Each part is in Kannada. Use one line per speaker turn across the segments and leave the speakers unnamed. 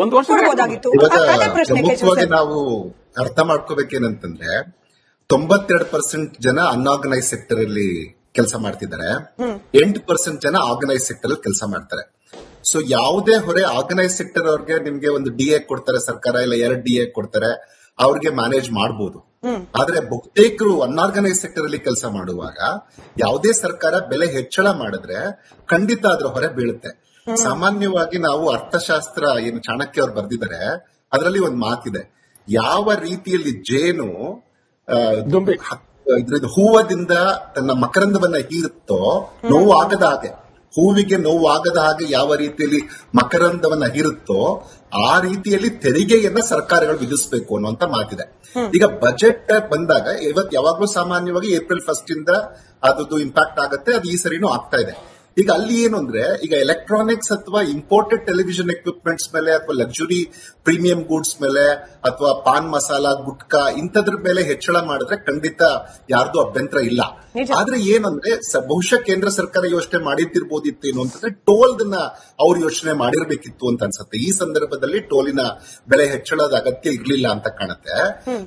ಒಂದು ವರ್ಷ
ಕೊಡ್ಬೋದಾಗಿತ್ತು.
ಇವಾಗ
ಅದೇ ಪ್ರಶ್ನೆ
ಪ್ರಮುಖವಾಗಿ
ಕೇಶವ್ ಸರ್.
ನಾವು ಅರ್ಥ ಮಾಡ್ಕೋಬೇಕೇನಂತಂದ್ರೆ 92% ಜನ ಅನ್ಆರ್ಗನೈಸ್ ಸೆಕ್ಟರ್ ಅಲ್ಲಿ ಕೆಲಸ ಮಾಡ್ತಿದ್ದಾರೆ, 8% ಜನ ಆರ್ಗನೈಸ್ ಸೆಕ್ಟರ್ ಅಲ್ಲಿ ಕೆಲಸ ಮಾಡ್ತಾರೆ. ಸೊ ಯಾವುದೇ ಹೊರೆ ಆರ್ಗನೈಸ್ ಸೆಕ್ಟರ್ ಅವ್ರಿಗೆ ನಿಮ್ಗೆ ಒಂದು DA ಕೊಡ್ತಾರೆ ಸರ್ಕಾರ, ಇಲ್ಲ 2 DA ಕೊಡ್ತಾರೆ, ಅವ್ರಿಗೆ ಮ್ಯಾನೇಜ್ ಮಾಡಬಹುದು. ಆದ್ರೆ ಬಹುತೇಕರು ಅನ್ಆರ್ಗನೈಸ್ ಸೆಕ್ಟರ್ ಅಲ್ಲಿ ಕೆಲಸ ಮಾಡುವಾಗ ಯಾವುದೇ ಸರ್ಕಾರ ಬೆಲೆ ಹೆಚ್ಚಳ ಮಾಡಿದ್ರೆ ಖಂಡಿತ ಅದ್ರ ಹೊರೆ ಬೀಳುತ್ತೆ. ಸಾಮಾನ್ಯವಾಗಿ ನಾವು ಅರ್ಥಶಾಸ್ತ್ರ ಏನು ಚಾಣಕ್ಯ ಅವ್ರು ಬರ್ದಿದ್ದಾರೆ ಅದರಲ್ಲಿ ಒಂದು ಮಾತಿದೆ, ಯಾವ ರೀತಿಯಲ್ಲಿ ಜೇನು ಇದ್ರದ್ದು ಹೂವದಿಂದ ತನ್ನ ಮಕರಂದವನ್ನ ಹೀರುತ್ತೋ ನೋವು ಆಗದ ಹಾಗೆ, ಹೂವಿಗೆ ನೋವು ಆಗದ ಹಾಗೆ ಯಾವ ರೀತಿಯಲ್ಲಿ ಮಕರಂದವನ್ನ ಹೀರುತ್ತೋ ಆ ರೀತಿಯಲ್ಲಿ ತೆರಿಗೆಯನ್ನ ಸರ್ಕಾರಗಳು ವಿಧಿಸಬೇಕು ಅನ್ನುವಂತ ಮಾತಿದೆ. ಈಗ ಬಜೆಟ್ ಬಂದಾಗ ಯಾವಾಗ್ಲೂ ಸಾಮಾನ್ಯವಾಗಿ ಏಪ್ರಿಲ್ 1 ಇಂದ ಅದು ಇಂಪ್ಯಾಕ್ಟ್ ಆಗುತ್ತೆ. ಅದು ಈ ಸರಿನೂ ಆಗ್ತಾ ಇದೆ. ಈಗ ಅಲ್ಲಿ ಏನು ಅಂದ್ರೆ, ಈಗ ಎಲೆಕ್ಟ್ರಾನಿಕ್ಸ್ ಅಥವಾ ಇಂಪೋರ್ಟೆಡ್ ಟೆಲಿವಿಷನ್ ಎಕ್ವಿಪ್ಮೆಂಟ್ಸ್ ಮೇಲೆ ಅಥವಾ ಲಕ್ಸುರಿ ಪ್ರೀಮಿಯಂ ಗೂಡ್ಸ್ ಮೇಲೆ ಅಥವಾ ಪಾನ್ ಮಸಾಲ ಗುಟ್ಕಾ ಇಂಥದ್ರ ಮೇಲೆ ಹೆಚ್ಚಳ ಮಾಡಿದ್ರೆ ಖಂಡಿತ ಯಾರ್ದು ಅಭ್ಯಂತರ ಇಲ್ಲ. ಆದ್ರೆ ಏನಂದ್ರೆ ಬಹುಶಃ ಕೇಂದ್ರ ಸರ್ಕಾರ ಯೋಚನೆ ಮಾಡಿದ್ದಿರ್ಬೋದಿತ್ತು ಏನು ಅಂತಂದ್ರೆ ಟೋಲ್ದನ್ನ ಅವ್ರು ಯೋಚನೆ ಮಾಡಿರ್ಬೇಕಿತ್ತು ಅಂತ ಅನ್ಸುತ್ತೆ. ಈ ಸಂದರ್ಭದಲ್ಲಿ ಟೋಲಿನ ಬೆಲೆ ಹೆಚ್ಚಳದ ಅಗತ್ಯ ಇರ್ಲಿಲ್ಲ ಅಂತ ಕಾಣುತ್ತೆ.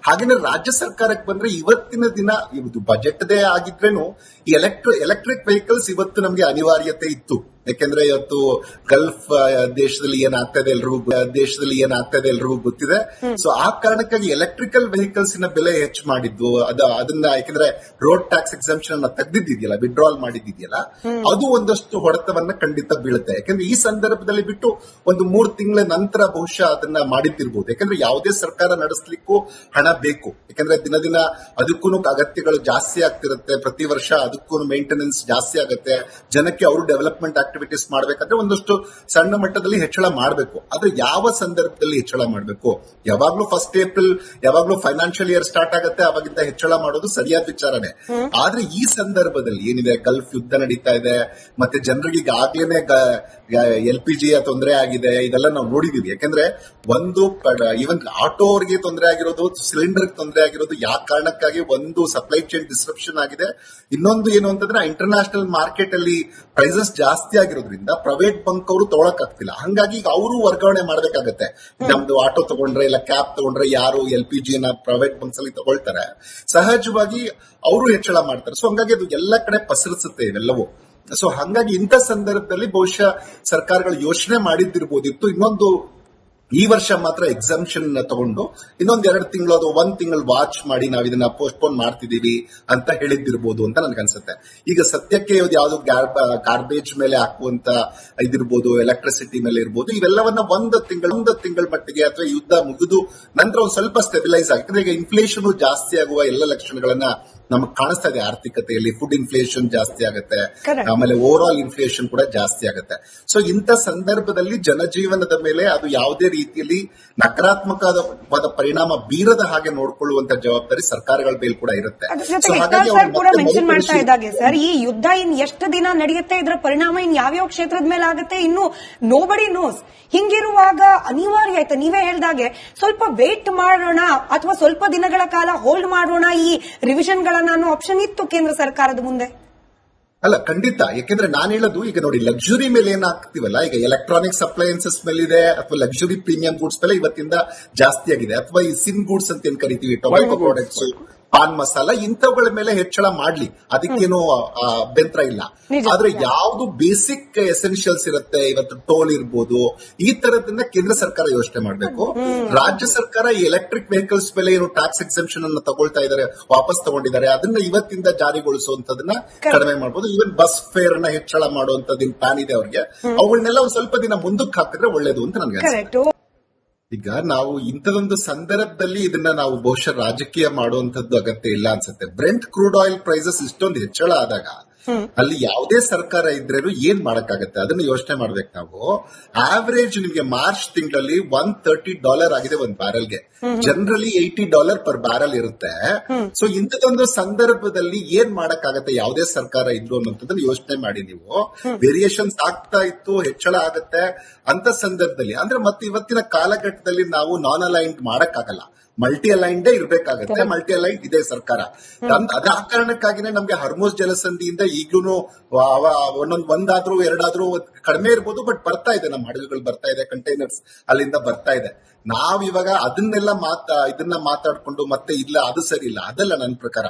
ಹಾಗೇನೆ ರಾಜ್ಯ ಸರ್ಕಾರಕ್ಕೆ ಬಂದ್ರೆ ಇವತ್ತಿನ ದಿನ ಇದು ಬಜೆಟ್ ದೇ ಆಗಿದ್ರೇನು ಈ ಎಲೆಕ್ಟ್ರಿಕ್ ವೆಹಿಕಲ್ಸ್ ಇವತ್ತು ನಮ್ಗೆ ಅನಿವಾರ್ಯತೆ ಇತ್ತು. ಯಾಕೆಂದ್ರೆ ಇವತ್ತು ಗಲ್ಫ್ ದೇಶದಲ್ಲಿ ಏನಾಗ್ತದೆ ಎಲ್ರಿಗೂ ಗೊತ್ತಿದೆ. ಸೊ ಆ ಕಾರಣಕ್ಕಾಗಿ ಎಲೆಕ್ಟ್ರಿಕಲ್ ವೆಹಿಕಲ್ಸ್ ನ ಬೆಲೆ ಹೆಚ್ಚು ಮಾಡಿದ್ದು ಅದನ್ನ ಯಾಕಂದ್ರೆ ರೋಡ್ ಟ್ಯಾಕ್ಸ್ ಎಕ್ಸಂಪ್ಷನ್ ಅನ್ನ ತೆಗೆದಿದ್ಯಲ್ಲ, ವಿಡ್ರಾಲ್ ಮಾಡಿದ್ಯಲ್ಲ, ಅದು ಒಂದಷ್ಟು ಹೊಡೆತವನ್ನ ಖಂಡಿತ ಬೀಳುತ್ತೆ. ಯಾಕಂದ್ರೆ ಈ ಸಂದರ್ಭದಲ್ಲಿ ಬಿಟ್ಟು ಒಂದು 3 ತಿಂಗಳ ನಂತರ ಬಹುಶಃ ಅದನ್ನ ಮಾಡಿದ್ದಿರ್ಬೋದು. ಯಾಕಂದ್ರೆ ಯಾವುದೇ ಸರ್ಕಾರ ನಡೆಸಲಿಕ್ಕೂ ಹಣ ಬೇಕು. ಯಾಕಂದ್ರೆ ದಿನ ದಿನ ಅದಕ್ಕೂ ಅಗತ್ಯಗಳು ಜಾಸ್ತಿ ಆಗ್ತಿರುತ್ತೆ. ಪ್ರತಿ ವರ್ಷ ಅದಕ್ಕೂ ಮೇಂಟೆನೆನ್ಸ್ ಜಾಸ್ತಿ ಆಗುತ್ತೆ. ಜನಕ್ಕೆ ಅವರು ಡೆವಲಪ್ಮೆಂಟ್ ಆಕ್ಟಿವಿಟೀಸ್ ಮಾಡಬೇಕಾದ್ರೆ ಒಂದಷ್ಟು ಸಣ್ಣ ಮಟ್ಟದಲ್ಲಿ ಹೆಚ್ಚಳ ಮಾಡಬೇಕು. ಆದ್ರೆ ಯಾವ ಸಂದರ್ಭದಲ್ಲಿ ಹೆಚ್ಚಳ ಮಾಡಬೇಕು? ಯಾವಾಗ್ಲೂ 1 ಏಪ್ರಿಲ್ ಯಾವಾಗ್ಲೂ ಫೈನಾನ್ಷಿಯಲ್ ಇಯರ್ ಸ್ಟಾರ್ಟ್ ಆಗುತ್ತೆ, ಅವಾಗಿಂದ ಹೆಚ್ಚಳ ಮಾಡೋದು ಸರಿಯಾದ ವಿಚಾರನೆ. ಆದ್ರೆ ಈ ಸಂದರ್ಭದಲ್ಲಿ ಏನಿದೆ, ಗಲ್ಫ್ ಯುದ್ಧ ನಡೀತಾ ಇದೆ, ಮತ್ತೆ ಜನರಿಗೆ ಈಗಾಗ್ಲೇನೆ LPG ತೊಂದರೆ ಆಗಿದೆ, ಇದೆಲ್ಲ ನಾವು ನೋಡಿದೀವಿ. ಯಾಕಂದ್ರೆ ಈವನ್ ಆಟೋ ಅವರಿಗೆ ತೊಂದರೆ ಆಗಿರೋದು, ಸಿಲಿಂಡರ್ ತೊಂದರೆ ಆಗಿರೋದು ಯಾವ ಕಾರಣಕ್ಕಾಗಿ? ಒಂದು ಸಪ್ಲೈ ಚೈನ್ ಡಿಸ್ರಪ್ಷನ್ ಆಗಿದೆ. ಇನ್ನೊಂದು ಏನು ಅಂತಂದ್ರೆ ಇಂಟರ್ನ್ಯಾಷನಲ್ ಮಾರ್ಕೆಟ್ ಅಲ್ಲಿ ಪ್ರೈಸಸ್ ಜಾಸ್ತಿ ಆಗಿರೋದ್ರಿಂದ ಪ್ರೈವೇಟ್ ಬಂಕ್ ಅವರು ತಗೊಳಕ್ ಆಗ್ತಿಲ್ಲ. ಹಂಗಾಗಿ ಈಗ ಅವರು ವರ್ಗಾವಣೆ ಮಾಡ್ಬೇಕಾಗತ್ತೆ. ನಮ್ದು ಆಟೋ ತಗೊಂಡ್ರೆ ಇಲ್ಲ ಕ್ಯಾಬ್ ತಗೊಂಡ್ರೆ ಯಾರು LPG ನ ಪ್ರೈವೇಟ್ ಬಂಕ್ಸ್ ಅಲ್ಲಿ ತಗೊಳ್ತಾರೆ, ಸಹಜವಾಗಿ ಅವರು ಹೆಚ್ಚಳ ಮಾಡ್ತಾರೆ. ಸೊ ಹಂಗಾಗಿ ಅದು ಎಲ್ಲ ಕಡೆ ಪಸರಿಸುತ್ತೆ ಇವೆಲ್ಲವೂ. ಸೊ ಹಂಗಾಗಿ ಇಂಥ ಸಂದರ್ಭದಲ್ಲಿ ಬಹುಶಃ ಸರ್ಕಾರಗಳು ಯೋಚನೆ ಮಾಡಿದ್ದಿರ್ಬೋದಿತ್ತು. ಇನ್ನೊಂದು ಈ ವರ್ಷ ಮಾತ್ರ ಎಕ್ಸಾಮ್ಷನ್ ತಗೊಂಡು ಇನ್ನೊಂದ್ 2 ತಿಂಗಳು ಅಥವಾ 1 ತಿಂಗಳು ವಾಚ್ ಮಾಡಿ ನಾವು ಇದನ್ನ ಪೋಸ್ಟ್ಪೋನ್ ಮಾಡ್ತಿದೀವಿ ಅಂತ ಹೇಳಿದ್ದಿರ್ಬೋದು ಅಂತ ನನ್ಗನ್ಸುತ್ತೆ. ಈಗ ಸದ್ಯಕ್ಕೆ ಯಾವ್ದು ಗಾರ್ಬೇಜ್ ಮೇಲೆ ಹಾಕುವಂತ ಇದಿರ್ಬೋದು, ಎಲೆಕ್ಟ್ರಿಸಿಟಿ ಮೇಲೆ ಇರ್ಬೋದು, ಇವೆಲ್ಲವನ್ನ ಒಂದು ತಿಂಗಳ ಮಟ್ಟಿಗೆ ಅಥವಾ ಯುದ್ಧ ಮುಗಿದು ನಂತರ ಒಂದು ಸ್ವಲ್ಪ ಸ್ಟೆಬಿಲೈಸ್ ಆಗಿದೆ. ಈಗ ಇನ್ಫ್ಲೇಷನ್ ಜಾಸ್ತಿ ಆಗುವ ಎಲ್ಲ ಲಕ್ಷಣಗಳನ್ನ ನಮಗೆ ಕಾಣಿಸ್ತಾ ಇದೆ. ಆರ್ಥಿಕತೆಯಲ್ಲಿ ಫುಡ್ ಇನ್ಫ್ಲೇಷನ್ ಜಾಸ್ತಿ ಆಗುತ್ತೆ, ಆಮೇಲೆ ಓವರ್ ಆಲ್ ಇನ್ಫ್ಲೇಷನ್ ಕೂಡ ಜಾಸ್ತಿ ಆಗುತ್ತೆ. ಸೊ ಇಂಥ ಸಂದರ್ಭದಲ್ಲಿ ಜನಜೀವನದ ಮೇಲೆ ಅದು ಯಾವುದೇ ರೀತಿಯಲ್ಲಿ ನಕಾರಾತ್ಮಕವಾದ ಪರಿಣಾಮ ಬೀರದ ಹಾಗೆ ನೋಡ್ಕೊಳ್ಳುವಂತ ಜವಾಬ್ದಾರಿ ಸರ್ಕಾರಗಳ ಮೇಲೆ ಕೂಡ ಇರುತ್ತೆ.
ಮೆನ್ಷನ್ ಮಾಡ್ತಾ ಇದ್ದಾಗೆ ಸರ್, ಈ ಯುದ್ಧ ಇನ್ ಎಷ್ಟು ದಿನ ನಡೆಯುತ್ತೆ, ಇದರ ಪರಿಣಾಮ ಇನ್ ಯಾವ್ಯಾವ ಕ್ಷೇತ್ರದ ಮೇಲೆ ಆಗುತ್ತೆ, ಇನ್ನು ನೋಬಡಿ ನೋಸ್. ಹಿಂಗಿರುವಾಗ ಅನಿವಾರ್ಯ ಆಯ್ತು, ನೀವೇ ಹೇಳ್ದಾಗೆ ಸ್ವಲ್ಪ ವೇಟ್ ಮಾಡೋಣ ಅಥವಾ ಸ್ವಲ್ಪ ದಿನಗಳ ಕಾಲ ಹೋಲ್ಡ್ ಮಾಡೋಣ ಈ ರಿವಿಷನ್ಗಳನ್ನ ಅನ್ನೋ ಆಪ್ಷನ್ ಇತ್ತು ಕೇಂದ್ರ ಸರ್ಕಾರದ ಮುಂದೆ.
ಅಲ್ಲ ಖಂಡಿತ. ಯಾಕೆಂದ್ರೆ ನಾನು ಹೇಳೋದು, ಈಗ ನೋಡಿ ಲಕ್ಸುರಿ ಮೇಲೆ ಏನಾಗ್ತಿವಲ್ಲ, ಈಗ ಎಲೆಕ್ಟ್ರಾನಿಕ್ಸ್ ಅಪ್ಲಯನ್ಸಸ್ ಮೇಲೆ ಇದೆ, ಅಥವಾ ಲಕ್ಸುರಿ ಪ್ರೀಮಿಯಂ ಗೂಡ್ಸ್ ಮೇಲೆ ಇವತ್ತಿಂದ ಜಾಸ್ತಿ ಆಗಿದೆ, ಅಥವಾ ಈ ಸಿನ್ ಗೂಡ್ಸ್ ಅಂತ ಏನ್ ಕರಿತೀವಿ, ಟೊಬ್ಯಾಕೋ ಪ್ರಾಡಕ್ಟ್ಸ್, ಪಾನ್ ಮಸಾಲ, ಇಂಥವುಗಳ ಮೇಲೆ ಹೆಚ್ಚಳ ಮಾಡ್ಲಿ, ಅದಕ್ಕೇನು ಅಭ್ಯಂತರ ಇಲ್ಲ. ಆದ್ರೆ ಯಾವ್ದು ಬೇಸಿಕ್ ಎಸೆನ್ಷಿಯಲ್ಸ್ ಇರುತ್ತೆ, ಇವತ್ತು ಟೋಲ್ ಇರ್ಬೋದು, ಈ ತರದನ್ನ ಕೇಂದ್ರ ಸರ್ಕಾರ ಯೋಚನೆ ಮಾಡಬೇಕು. ರಾಜ್ಯ ಸರ್ಕಾರ ಈ ಎಲೆಕ್ಟ್ರಿಕ್ ವೆಹಿಕಲ್ಸ್ ಮೇಲೆ ಏನು ಟ್ಯಾಕ್ಸ್ ಎಕ್ಸೆಂಪ್ಷನ್ ಅನ್ನ ತಗೊಳ್ತಾ ಇದ್ದಾರೆ, ವಾಪಸ್ ತಗೊಂಡಿದ್ದಾರೆ, ಅದನ್ನ ಇವತ್ತಿಂದ ಜಾರಿಗೊಳಿಸುವಂತದನ್ನ ಕಡಿಮೆ ಮಾಡಬಹುದು. ಈವನ್ ಬಸ್ ಫೇರ್ ಅನ್ನ ಹೆಚ್ಚಳ ಮಾಡುವಂತದ್ದು ಪ್ಲಾನ್ ಇದೆ ಅವ್ರಿಗೆ. ಅವುಗಳನ್ನೆಲ್ಲ ಒಂದ್ ಸ್ವಲ್ಪ ದಿನ ಮುಂದಕ್ಕೆ ಹಾಕಿದ್ರೆ ಒಳ್ಳೇದು ಅಂತ ನನ್ಗೆ ಅನ್ಸುತ್ತೆ. ಈಗ ನಾವು ಇಂಥದೊಂದು ಸಂದರ್ಭದಲ್ಲಿ ಇದನ್ನ ನಾವು ಬಹುಶಃ ರಾಜಕೀಯ ಮಾಡುವಂತದ್ದು ಅಗತ್ಯ ಇಲ್ಲ ಅನ್ಸುತ್ತೆ. ಬ್ರೆಂಟ್ ಕ್ರೂಡ್ ಆಯಿಲ್ ಪ್ರೈಸಸ್ ಇಷ್ಟೊಂದು ಹೆಚ್ಚಳ ಆದಾಗ ಅಲ್ಲಿ ಯಾವುದೇ ಸರ್ಕಾರ ಇದ್ರೇನು ಏನ್ ಮಾಡಕ್ಕಾಗತ್ತೆ, ಅದನ್ನ ಯೋಚನೆ ಮಾಡ್ಬೇಕು ನಾವು. ಆವರೇಜ್ ನಿಮ್ಗೆ ಮಾರ್ಚ್ ತಿಂಗಳಲ್ಲಿ $130 ಆಗಿದೆ ಒಂದ್ ಬ್ಯಾರಲ್ಗೆ. ಜನರಲಿ $80 ಪರ್ ಬ್ಯಾರಲ್ ಇರುತ್ತೆ. ಸೊ ಇಂಥದೊಂದು ಸಂದರ್ಭದಲ್ಲಿ ಏನ್ ಮಾಡಕ್ಕಾಗತ್ತೆ ಯಾವುದೇ ಸರ್ಕಾರ ಇದ್ರು ಅನ್ನೋದನ್ನ ಯೋಚನೆ ಮಾಡಿ ನೀವು. ವೇರಿಯೇಷನ್ಸ್ ಆಗ್ತಾ ಇತ್ತು, ಹೆಚ್ಚಳ ಆಗತ್ತೆ ಅಂತ ಸಂದರ್ಭದಲ್ಲಿ ಅಂದ್ರೆ ಮತ್ತೆ ಇವತ್ತಿನ ಕಾಲಘಟ್ಟದಲ್ಲಿ ನಾವು ನಾನ್ ಅಲೈನ್ಡ್ ಮಾಡಕ್ಕಾಗಲ್ಲ. ಮಲ್ಟಿ ಅಲೈನ್ಡೇ ಇರ್ಬೇಕಾಗತ್ತೆ. ಮಲ್ಟಿ ಅಲೈನ್ ಇದೆ ಸರ್ಕಾರ. ಅದ ಆ ಕಾರಣಕ್ಕಾಗಿನೇ ನಮ್ಗೆ ಹರ್ಮೋಸ್ ಜಲಸಂಧಿಯಿಂದ ಈಗಲೂ ಒಂದಾದ್ರೂ ಎರಡಾದ್ರೂ ಕಡಿಮೆ ಇರ್ಬೋದು, ಬಟ್ ಬರ್ತಾ ಇದೆ, ನಮ್ಮ ಹಡಗುಗಳು ಬರ್ತಾ ಇದೆ, ಕಂಟೈನರ್ಸ್ ಅಲ್ಲಿಂದ ಬರ್ತಾ ಇದೆ. ನಾವಿವಾಗ ಅದನ್ನೆಲ್ಲ ಇದನ್ನ ಮಾತಾಡ್ಕೊಂಡು ಮತ್ತೆ ಇಲ್ಲ ಅದು ಸರಿ ಇಲ್ಲ, ಅದಲ್ಲ ನನ್ನ ಪ್ರಕಾರ.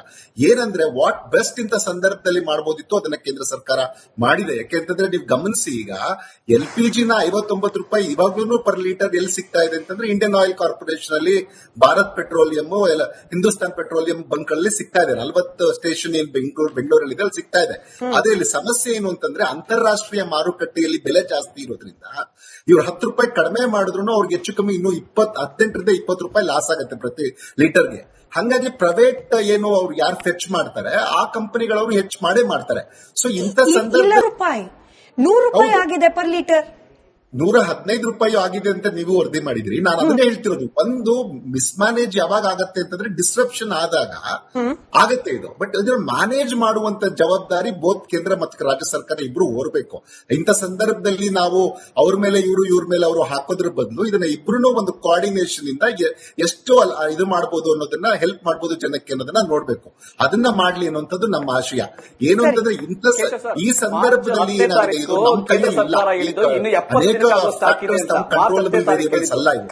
ಏನಂದ್ರೆ ವಾಟ್ ಬೆಸ್ಟ್ ಇಂತ ಸಂದರ್ಭದಲ್ಲಿ ಮಾಡಬಹುದಿತ್ತು ಅದನ್ನ ಕೇಂದ್ರ ಸರ್ಕಾರ ಮಾಡಿದೆ. ಯಾಕೆಂತಂದ್ರೆ ನೀವು ಗಮನಿಸಿ, ಈಗ LPG ನ 59 ರೂಪಾಯಿ ಇವಾಗ್ಲೂ ಪರ್ ಲೀಟರ್ ಎಲ್ಲಿ ಸಿಗ್ತಾ ಇದೆ ಅಂತಂದ್ರೆ ಇಂಡಿಯನ್ ಆಯಿಲ್ ಕಾರ್ಪೊರೇಷನ್ ಅಲ್ಲಿ, Bharat petroleum, Hindustan petroleum bunk ಅಲ್ಲಿ ಸಿಗ್ತಾ ಇದೆ. 40 ಸ್ಟೇಷನ್ ಏನ್ ಬೆಂಗಳೂರಲ್ಲಿ ಇದೆ ಅಲ್ಲಿ ಸಿಗ್ತಾ ಇದೆ. ಅದೇ ಇಲ್ಲಿ ಸಮಸ್ಯೆ ಏನು ಅಂತಂದ್ರೆ ಅಂತಾರಾಷ್ಟ್ರೀಯ ಮಾರುಕಟ್ಟೆಯಲ್ಲಿ ಬೆಲೆ ಜಾಸ್ತಿ ಇರೋದ್ರಿಂದ ಇವ್ರು 10 ರೂಪಾಯಿ ಕಡಿಮೆ ಮಾಡಿದ್ರು ಅವ್ರಿಗೆ ಹೆಚ್ಚು ಕಮ್ಮಿ ಇನ್ನು 18ರಿಂದ 20 ರೂಪಾಯಿ ಲಾಸ್ ಆಗುತ್ತೆ ಪ್ರತಿ ಲೀಟರ್ಗೆ. ಹಂಗಾಗಿ ಪ್ರೈವೇಟ್ ಏನು ಅವ್ರು ಯಾರು ಫೆಚ್ ಮಾಡ್ತಾರೆ ಆ ಕಂಪನಿಗಳವರು ಹೆಚ್ಚು ಮಾಡೇ ಮಾಡ್ತಾರೆ. ಸೊ ಇಂಥ ಸಂದರ್ಭ
ರೂಪಾಯಿ 100 ರೂಪಾಯಿ ಆಗಿದೆ ಪರ್ ಲೀಟರ್,
115 ರೂಪಾಯಿ ಆಗಿದೆ ಅಂತ ನೀವು ವರದಿ ಮಾಡಿದ್ರಿ. ನಾನು ಅದನ್ನೇ ಹೇಳ್ತಿರೋದು, ಒಂದು ಮಿಸ್ಮ್ಯಾನೇಜ್ ಯಾವಾಗ ಆಗತ್ತೆ ಅಂತಂದ್ರೆ ಡಿಸ್ರಪ್ಷನ್ ಆದಾಗ ಆಗತ್ತೆ ಇದು. ಬಟ್ ಇದನ್ನ ಮ್ಯಾನೇಜ್ ಮಾಡುವಂತ ಜವಾಬ್ದಾರಿ ಬೋತ್ ಕೇಂದ್ರ ಮತ್ತು ರಾಜ್ಯ ಸರ್ಕಾರ ಇಬ್ರು ಹೊರಬೇಕು. ಇಂಥ ಸಂದರ್ಭದಲ್ಲಿ ನಾವು ಅವ್ರ ಮೇಲೆ ಇವ್ರ ಮೇಲೆ ಅವರು ಹಾಕೋದ್ರ ಬದಲು ಇದನ್ನ ಇಬ್ರು ಒಂದು ಕೋಆರ್ಡಿನೇಷನ್ ಇಂದ ಎಷ್ಟು ಇದು ಮಾಡಬಹುದು ಅನ್ನೋದನ್ನ ಹೆಲ್ಪ್ ಮಾಡಬಹುದು ಜನಕ್ಕೆ ಅನ್ನೋದನ್ನ ನೋಡ್ಬೇಕು. ಅದನ್ನ ಮಾಡ್ಲಿ ಅನ್ನುವಂಥದ್ದು ನಮ್ಮ ಆಶಯ. ಏನು ಅಂತಂದ್ರೆ ಈ ಸಂದರ್ಭದಲ್ಲಿ ಏನಾಗಿದೆ, ಇದು ನಮ್ಮ ಕೈಯಲ್ಲಿ ಇಲ್ಲ. ಅನೇಕ ಕಂಟ್ರೋಲಬಲ್ ವೇರಿಯಬಲ್ಸ್ ಅಲ್ಲ ಇವು.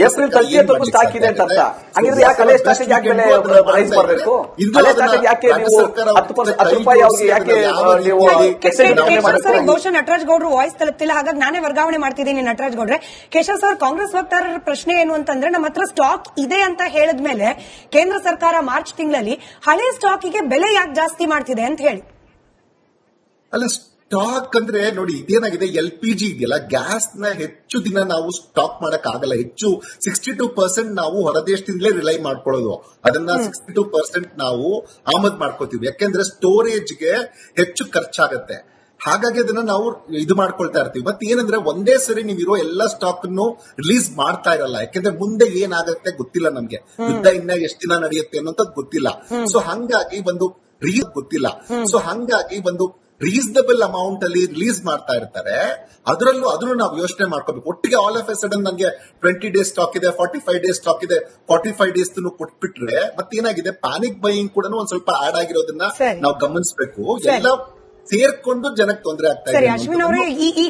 ಏಪ್ರಿಲ್ 30 ಸ್ಟಾಕ್ ಇದೆ ಅಂತ ಅರ್ಥ. ಹಾಗಿದ್ರೆ ಯಾಕೆ ಹಳೆ ಸ್ಟಾಕ್ ಯಾಕೆ ಬೆಲೆ ರೈಸ್ ಮಾಡಬೇಕು? ಹಳೆ ಸ್ಟಾಕ್ ಯಾಕೆ ನೀವು 10 ರೂಪಾಯಿ ಅವ್ರಿಗೆ ಯಾಕೆ ನೀವು
ಬಹುಶಃ ನಟರಾಜ್ ಗೌಡ್ರು ವಾಯ್ಸ್ ತಲುಪ್ತಿಲ್ಲ, ಹಾಗಾಗಿ ನಾನೇ ವರ್ಗಾವಣೆ ಮಾಡ್ತಿದ್ದೀನಿ. ನಟರಾಜ್ ಗೌಡ್ರೆ, ಕೇಶವ್ ಸರ್, ಕಾಂಗ್ರೆಸ್ ವಕ್ತಾರರ ಪ್ರಶ್ನೆ ಏನು ಅಂತಂದ್ರೆ, ನಮ್ಮ ಹತ್ರ ಸ್ಟಾಕ್ ಇದೆ ಅಂತ ಹೇಳಿದ್ಮೇಲೆ ಕೇಂದ್ರ ಸರ್ಕಾರ ಮಾರ್ಚ್ ತಿಂಗಳಲ್ಲಿ ಹಳೆ ಸ್ಟಾಕಿಗೆ ಬೆಲೆ ಯಾಕೆ ಜಾಸ್ತಿ ಮಾಡ್ತಿದೆ ಅಂತ ಹೇಳಿ.
ಅಲ್ಲ, ಸ್ಟಾಕ್ ಅಂದ್ರೆ ನೋಡಿ, ಇದೇನಾಗಿದೆ, LPG ಇದೆಯಲ್ಲ, ಗ್ಯಾಸ್ ನ ಹೆಚ್ಚು ದಿನ ನಾವು ಸ್ಟಾಕ್ ಮಾಡಕ್ ಆಗಲ್ಲ. ಹೆಚ್ಚು 62% ನಾವು ಹೊರದೇಶದಿಂದಲೇ ರಿಲೈ ಮಾಡ್ಕೊಳ್ಳೋದು. ಅದನ್ನ 62% ನಾವು ಆಮದು ಮಾಡ್ಕೋತೀವಿ. ಯಾಕೆಂದ್ರೆ ಸ್ಟೋರೇಜ್ಗೆ ಹೆಚ್ಚು ಖರ್ಚಾಗತ್ತೆ. ಹಾಗಾಗಿ ಅದನ್ನ ನಾವು ಇದು ಮಾಡ್ಕೊಳ್ತಾ ಇರ್ತೀವಿ. ಮತ್ತೆ ಏನಂದ್ರೆ ಒಂದೇ ಸರಿ ನೀವಿರೋ ಎಲ್ಲಾ ಸ್ಟಾಕ್ ಅನ್ನು ರಿಲೀಸ್ ಮಾಡ್ತಾ ಇರಲ್ಲ. ಯಾಕೆಂದ್ರೆ ಮುಂದೆ ಏನಾಗತ್ತೆ ಗೊತ್ತಿಲ್ಲ ನಮ್ಗೆ, ಯುದ್ಧ ಇನ್ನ ಎಷ್ಟು ದಿನ ನಡೆಯುತ್ತೆ ಅನ್ನೋಂಥದ್ದು ಗೊತ್ತಿಲ್ಲ. ಸೊ ಹಂಗಾಗಿ ಒಂದು ರೀಸನಬಲ್ ಅಮೌಂಟ್ ಅಲ್ಲಿ ರಿಲೀಸ್ ಮಾಡ್ತಾ ಇರ್ತಾರೆ. ಅದನ್ನು ನಾವು ಯೋಚನೆ ಮಾಡ್ಕೋಬೇಕು. ಒಟ್ಟಿಗೆ ಆಲ್ ಆಫ್ ಎ ಸಡನ್ ನನಗೆ 20 ಡೇಸ್ ಸ್ಟಾಕ್ ಇದೆ, 45 ಡೇಸ್ ಸ್ಟಾಕ್ ಇದೆ, 45 ಡೇಸ್ ಕೊಟ್ಬಿಟ್ರೆ ಮತ್ತೇನಾಗಿದೆ, ಪ್ಯಾನಿಕ್ ಬೈಯಿಂಗ್ ಕೂಡ ಒಂದ್ ಸ್ವಲ್ಪ ಆಡ್ ಆಗಿರೋದನ್ನ ನಾವು ಗಮನಿಸಬೇಕು. ಎಲ್ಲ ಸೇರ್ಕೊಂಡು ಜನಕ್ಕೆ ತೊಂದರೆ ಆಗ್ತಾ ಇದೆ.
ಅಶ್ವಿನ್ ಅವರೇ, ಈ